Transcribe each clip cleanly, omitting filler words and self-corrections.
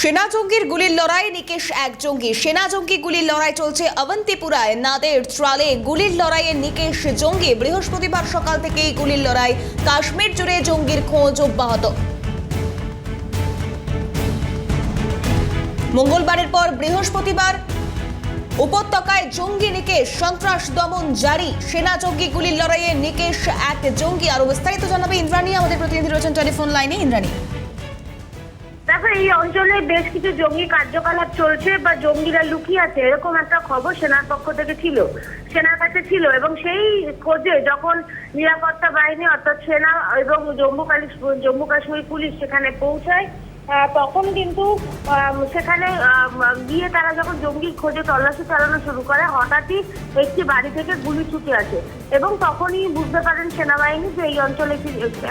সেনা জঙ্গির গুলির লড়াই, নিকেশ এক জঙ্গি। সেনা জঙ্গি গুলির লড়াই চলছে অবন্তিপুরায়। নাদের ত্রালে গুলির লড়াইয়ে নিকেশ জঙ্গি। বৃহস্পতিবার সকাল থেকেই গুলির লড়াই। কাশ্মীর জুড়ে জঙ্গির খোঁজ অব্যাহত। মঙ্গলবারের পর বৃহস্পতিবার উপত্যকায় জঙ্গি নিকেশ, সন্ত্রাস দমন জারি। সেনা জঙ্গি গুলির লড়াইয়ে নিকেশ এক জঙ্গি। আরো বিস্তারিত জানাবে ইন্দ্রাণী, আমাদের প্রতিনিধি রয়েছেন টেলিফোন লাইনে। ইন্দ্রাণী, দেখো, এই অঞ্চলে বেশ কিছু জঙ্গি কার্যকলাপ চলছে বা জঙ্গিরা লুকিয়ে আছে এরকম একটা খবর সেনার পক্ষ থেকে ছিল, সেনার কাছে ছিল। এবং সেই খোঁজে যখন নিরাপত্তা বাহিনী অর্থাৎ সেনা এবং জম্মু কাশ্মীর পুলিশ সেখানে পৌঁছায়, তখন কিন্তু সেখানে গিয়ে তারা যখন জঙ্গির খোঁজে তল্লাশি চালানো শুরু করে, হঠাৎই একটি বাড়ি থেকে গুলি ছুটে আসে এবং তখনই বুঝতে পারেন সেনাবাহিনী যে এই অঞ্চলে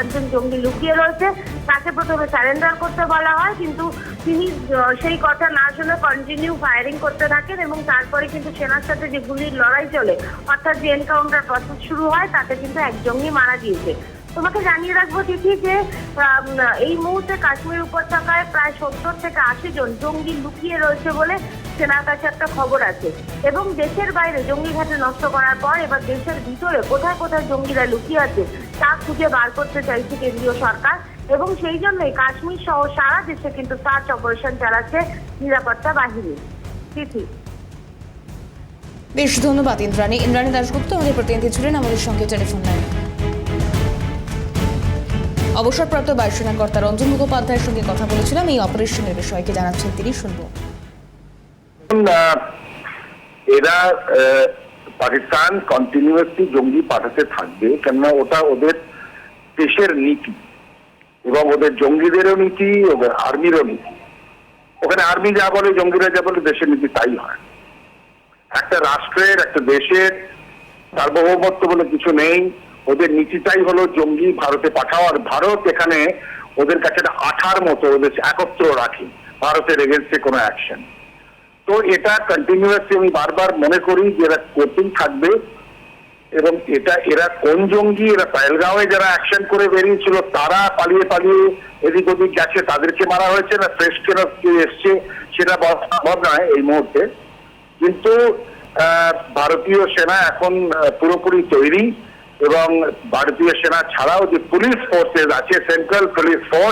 একজন জঙ্গি লুকিয়ে রয়েছে। তাকে প্রথমে সারেন্ডার করতে বলা হয়, কিন্তু তিনি সেই কথা না শুনে কন্টিনিউ ফায়ারিং করতে থাকেন এবং তারপরে কিন্তু সেনার সাথে যে গুলির লড়াই চলে, অর্থাৎ যে এনকাউন্টার প্রসেস শুরু হয়, তাতে কিন্তু এক জঙ্গি মারা গিয়েছে। তোমাকে জানিয়ে রাখবো তিথি যে এই মুহূর্তে কাশ্মীর উপত্যকায় প্রায় 70 থেকে 80 জন জঙ্গি লুকিয়ে রয়েছে বলে সেনার কাছে একটা খবর আছে। এবং দেশের বাইরে জঙ্গি ঘাঁটি নষ্ট করার পর এবার দেশের ভিতরে কোথায় কোথায় জঙ্গিরা লুকিয়ে আছে তা খুঁজে বার করতে চাইছে কেন্দ্রীয় সরকার। এবং সেই জন্যই কাশ্মীর সহ সারা দেশে কিন্তু সার্চ অপারেশন চালাচ্ছে নিরাপত্তা বাহিনী। তিথি, বেশ ধন্যবাদ ইন্দ্রাণী। ইন্দ্রাণী দাশগুপ্ত আমাদের প্রতিনিধি ছিলেন আমাদের সঙ্গে টেলিফোন লাইনে। অবসরপ্রাপ্ত বায়ুসেনা কর্তা রঞ্জন মুখোপাধ্যায়ের সঙ্গে কথা বলেছিলাম এই অপারেশনের বিষয়ে। কি জানাচ্ছেন তিনি, শুনবো। এরা পাকিস্তান কন্টিনিউয়াসলি জঙ্গি পাঠাতে থাকবে, কেননা ওটা ওদের দেশের নীতি এবং ওদের জঙ্গিদেরও নীতি, ওদের আর্মিরও নীতি। ওখানে আর্মি যা বলে, জঙ্গিরা যা বলে, দেশের নীতি তাই হয়। একটা রাষ্ট্রের, একটা দেশের সার্বভৌমত্ব বলে কিছু নেই। ওদের নীতিটাই হলো জঙ্গি ভারতে পাঠাও, আর ভারত এখানে ওদের কাছে একটা আঠার মতো ওদের একত্র রাখে ভারতের এগেন্সটে কোনো অ্যাকশন। তো এটা কন্টিনিউয়াসলি আমি বারবার মনে করি যে এরা করতেই থাকবে। এবং এটা এরা কোন জঙ্গি, এরা পেহেলগাঁওয়ে যারা অ্যাকশন করে বেরিয়েছিল তারা পালিয়ে পালিয়ে এদিক ওদিক গেছে, তাদেরকে মারা হয়েছে, না ফ্রেশ কেউ এসছে সেটা সম্ভব নয় এই মুহূর্তে। কিন্তু ভারতীয় সেনা এখন পুরোপুরি তৈরি এবং ভারতীয় সেনা ছাড়াও যে পুলিশ ফোর্সেস আছে, সেন্ট্রাল পুলিশ ফোর্স,